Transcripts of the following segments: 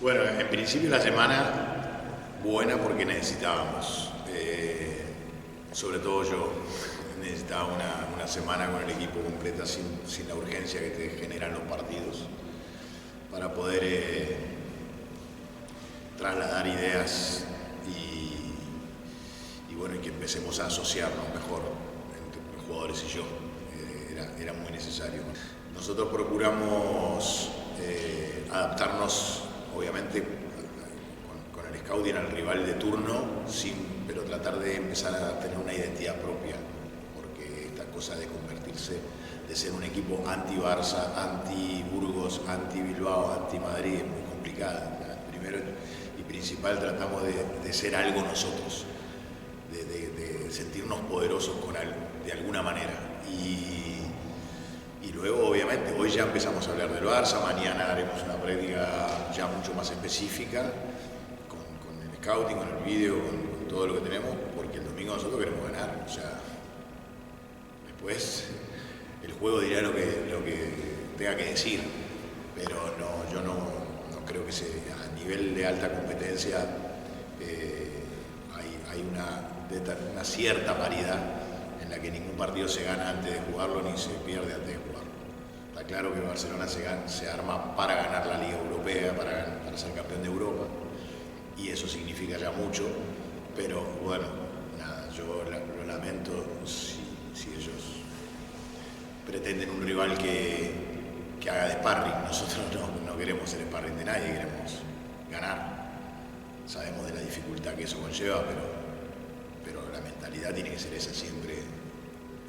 Bueno, en principio la semana buena porque necesitábamos, sobre todo yo, necesitaba una semana con el equipo completa sin la urgencia que te generan los partidos para poder trasladar ideas y bueno, y que empecemos a asociarnos mejor entre los jugadores y yo. Era muy necesario. Nosotros procuramos adaptarnos, obviamente, con el scouting al rival de turno, pero tratar de empezar a tener una identidad propia, porque esta cosa de convertirse, de ser un equipo anti-Barça, anti-Burgos, anti-Bilbao, anti-Madrid, es muy complicada. Primero y principal, tratamos de ser algo nosotros, de sentirnos poderosos con algo, de alguna manera. Y luego, obviamente, hoy ya empezamos a hablar del Barça, mañana haremos una práctica ya mucho más específica, con el scouting, con el vídeo, con todo lo que tenemos, porque el domingo nosotros queremos ganar. O sea, después el juego dirá lo que tenga que decir, pero yo no creo que a nivel de alta competencia hay una cierta paridad en la que ningún partido se gana antes de jugarlo ni se pierde antes de jugarlo. Está claro que Barcelona se arma para ganar la Liga Europea, para ser campeón de Europa, y eso significa ya mucho, pero bueno, nada, yo lo lamento si ellos pretenden un rival que haga de sparring. Nosotros no queremos ser sparring de nadie, queremos ganar. Sabemos de la dificultad que eso conlleva, pero la mentalidad tiene que ser esa siempre.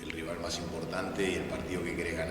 El rival más importante y el partido que querés ganar